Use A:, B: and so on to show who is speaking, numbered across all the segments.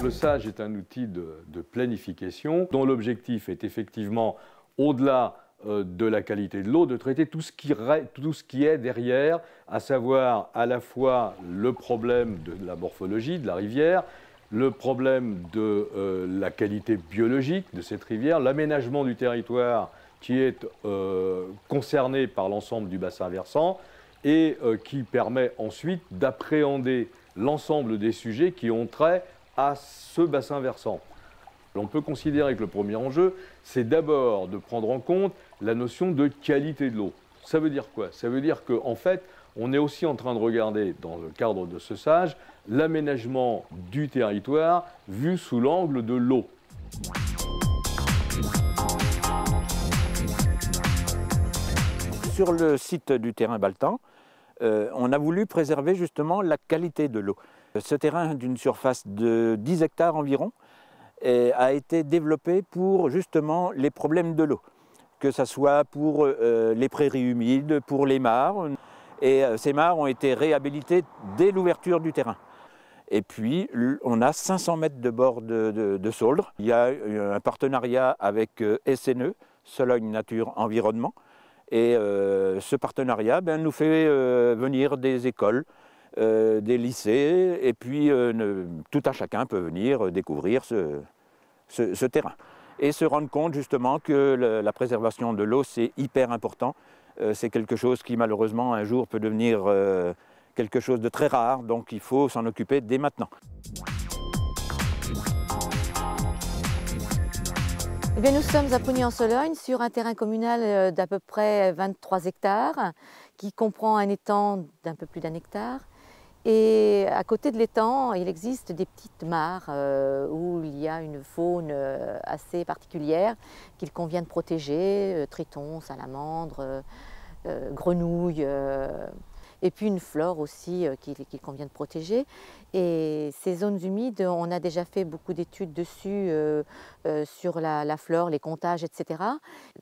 A: le SAGE est un outil de planification dont l'objectif est effectivement, au-delà de la qualité de l'eau, de traiter tout ce qui est derrière, à savoir à la fois le problème de la morphologie de la rivière, le problème de la qualité biologique de cette rivière, l'aménagement du territoire qui est concerné par l'ensemble du bassin versant et qui permet ensuite d'appréhender l'ensemble des sujets qui ont trait à ce bassin versant. On peut considérer que le premier enjeu, c'est d'abord de prendre en compte la notion de qualité de l'eau. Ça veut dire quoi? Ça veut dire qu'en fait, on est aussi en train de regarder, dans le cadre de ce SAGE, l'aménagement du territoire vu sous l'angle de l'eau.
B: Sur le site du terrain Baltan, on a voulu préserver justement la qualité de l'eau. Ce terrain d'une surface de 10 hectares environ a été développé pour justement les problèmes de l'eau, que ce soit pour les prairies humides, pour les mares. Et ces mares ont été réhabilitées dès l'ouverture du terrain. Et puis, on a 500 mètres de bord de sauldre. Il y a un partenariat avec SNE, Sologne Nature Environnement. Et ce partenariat nous fait venir des écoles, des lycées, et puis tout un chacun peut venir découvrir ce terrain. Et se rendre compte justement que la préservation de l'eau, c'est hyper important. C'est quelque chose qui malheureusement un jour peut devenir quelque chose de très rare, donc il faut s'en occuper dès maintenant.
C: Eh bien, nous sommes à Pougny-en-Sologne sur un terrain communal d'à peu près 23 hectares qui comprend un étang d'un peu plus d'1 hectare. Et à côté de l'étang, il existe des petites mares où il y a une faune assez particulière qu'il convient de protéger, tritons, salamandres, grenouilles, et puis une flore aussi qu'il convient de protéger. Et ces zones humides, on a déjà fait beaucoup d'études dessus, sur la flore, les comptages, etc.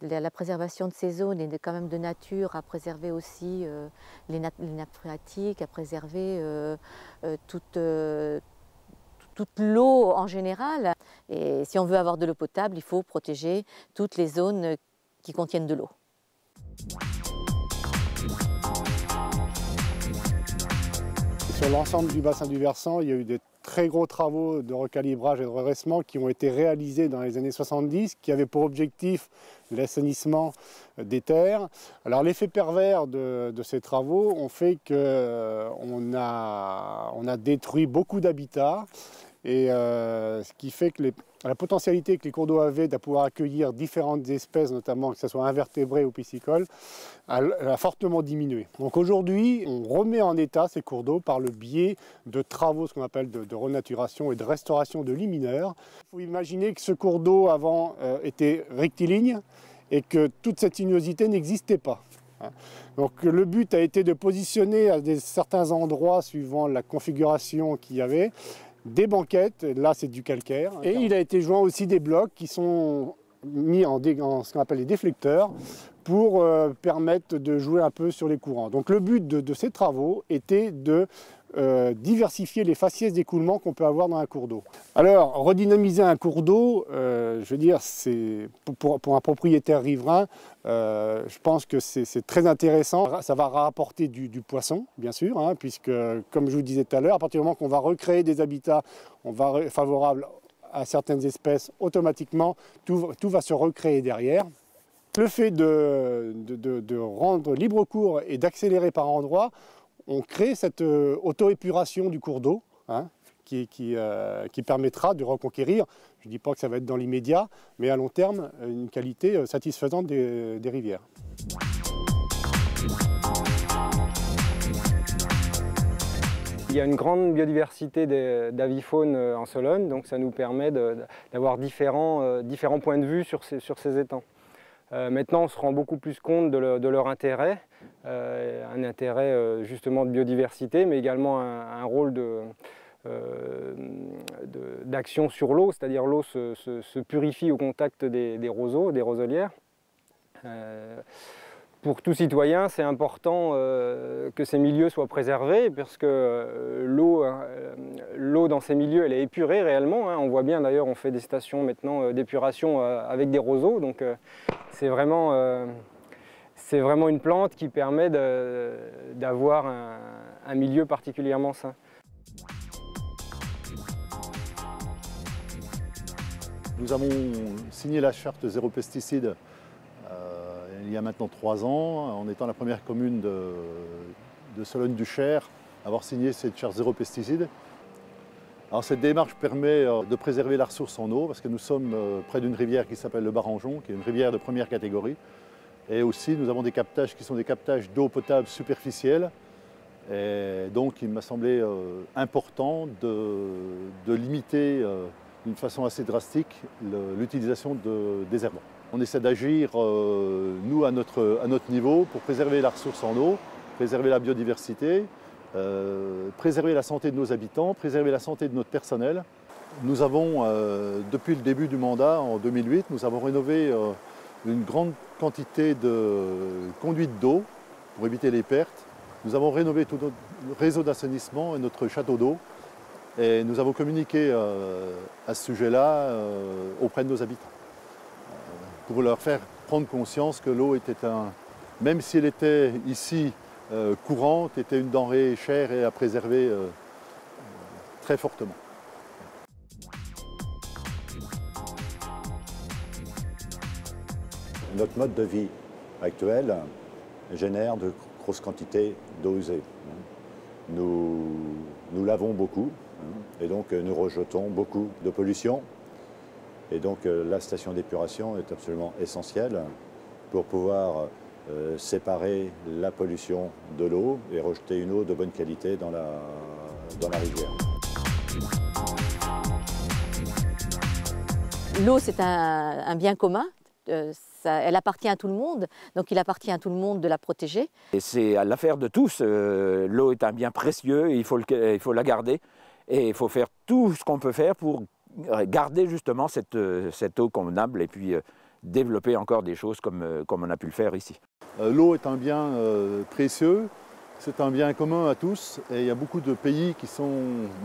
C: La préservation de ces zones est quand même de nature à préserver aussi les nappes phréatiques, à préserver toute l'eau en général. Et si on veut avoir de l'eau potable, il faut protéger toutes les zones qui contiennent de l'eau.
D: Sur l'ensemble du bassin du Versant, il y a eu des très gros travaux de recalibrage et de redressement qui ont été réalisés dans les années 70, qui avaient pour objectif l'assainissement des terres. Alors l'effet pervers de ces travaux ont fait qu'on a détruit beaucoup d'habitats, et ce qui fait que la potentialité que les cours d'eau avaient de pouvoir accueillir différentes espèces, notamment que ce soit invertébrés ou piscicoles, a fortement diminué. Donc aujourd'hui, on remet en état ces cours d'eau par le biais de travaux, ce qu'on appelle de renaturation et de restauration de lits mineurs. Il faut imaginer que ce cours d'eau avant était rectiligne et que toute cette sinuosité n'existait pas. Donc le but a été de positionner à certains endroits, suivant la configuration qu'il y avait, des banquettes, là c'est du calcaire, et il a été joint aussi des blocs qui sont mis en ce qu'on appelle les déflecteurs pour permettre de jouer un peu sur les courants. Donc le but de ces travaux était de diversifier les faciès d'écoulement qu'on peut avoir dans un cours d'eau. Alors, redynamiser un cours d'eau, je veux dire, pour un propriétaire riverain, je pense que c'est très intéressant. Ça va rapporter du poisson, bien sûr, hein, puisque, comme je vous disais tout à l'heure, à partir du moment qu'on va recréer des habitats favorables à certaines espèces, automatiquement, tout va se recréer derrière. Le fait de rendre libre cours et d'accélérer par endroits, on crée cette auto-épuration du cours d'eau, hein, qui permettra de reconquérir, je ne dis pas que ça va être dans l'immédiat, mais à long terme, une qualité satisfaisante des rivières.
E: Il y a une grande biodiversité d'avifaune en Sologne, donc ça nous permet d'avoir différents points de vue sur ces étangs. Maintenant, on se rend beaucoup plus compte de leur intérêt, un intérêt justement de biodiversité, mais également un rôle d'action sur l'eau, c'est-à-dire l'eau se purifie au contact des roseaux, des roselières. Pour tout citoyen, c'est important que ces milieux soient préservés parce que l'eau dans ces milieux, elle est épurée réellement. Hein. On voit bien d'ailleurs, on fait des stations maintenant d'épuration avec des roseaux. Donc c'est vraiment une plante qui permet d'avoir un milieu particulièrement sain.
F: Nous avons signé la charte zéro pesticide il y a maintenant 3 ans, en étant la première commune de Sologne-du-Cher à avoir signé cette charte zéro pesticide. Alors, cette démarche permet de préserver la ressource en eau parce que nous sommes près d'une rivière qui s'appelle le Barangeon, qui est une rivière de première catégorie. Et aussi, nous avons des captages qui sont des captages d'eau potable superficielle. Et donc, il m'a semblé important de limiter d'une façon assez drastique l'utilisation de désherbants. On essaie d'agir, nous, à notre niveau, pour préserver la ressource en eau, préserver la biodiversité, préserver la santé de nos habitants, préserver la santé de notre personnel. Nous avons, depuis le début du mandat, en 2008, nous avons rénové une grande quantité de conduites d'eau pour éviter les pertes. Nous avons rénové tout notre réseau d'assainissement et notre château d'eau. Et nous avons communiqué à ce sujet-là auprès de nos habitants, pour leur faire prendre conscience que l'eau était même si elle était ici courante, était une denrée chère et à préserver très fortement.
G: Notre mode de vie actuel génère de grosses quantités d'eau usée. Nous lavons beaucoup et donc nous rejetons beaucoup de pollution. Et donc la station d'épuration est absolument essentielle pour pouvoir séparer la pollution de l'eau et rejeter une eau de bonne qualité dans la rivière.
C: L'eau, c'est un bien commun. Elle appartient à tout le monde, donc il appartient à tout le monde de la protéger.
B: Et c'est à l'affaire de tous. L'eau est un bien précieux, il faut la garder et il faut faire tout ce qu'on peut faire pour garder justement cette eau convenable et puis développer encore des choses comme on a pu le faire ici.
F: L'eau est un bien précieux, c'est un bien commun à tous et il y a beaucoup de pays qui sont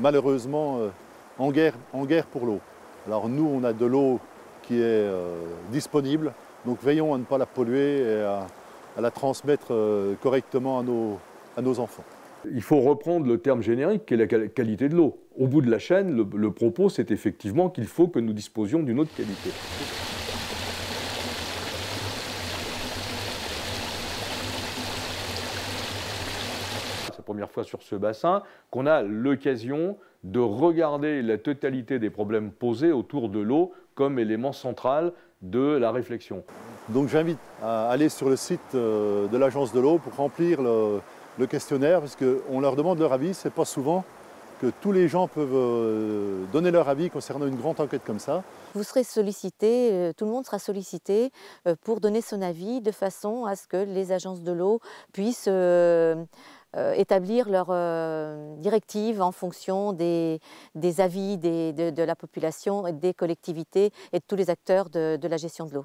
F: malheureusement en guerre pour l'eau. Alors nous, on a de l'eau qui est disponible, donc veillons à ne pas la polluer et à la transmettre correctement à nos enfants.
A: Il faut reprendre le terme générique qui est la qualité de l'eau. Au bout de la chaîne, le propos, c'est effectivement qu'il faut que nous disposions d'une eau de qualité. C'est la première fois sur ce bassin qu'on a l'occasion de regarder la totalité des problèmes posés autour de l'eau comme élément central de la réflexion.
F: Donc j'invite à aller sur le site de l'Agence de l'eau pour remplir le questionnaire, parce qu'on leur demande leur avis. Ce n'est pas souvent que tous les gens peuvent donner leur avis concernant une grande enquête comme ça.
C: Vous serez sollicité, tout le monde sera sollicité pour donner son avis de façon à ce que les agences de l'eau puissent établir leurs directives en fonction des avis de la population, et des collectivités et de tous les acteurs de la gestion de l'eau.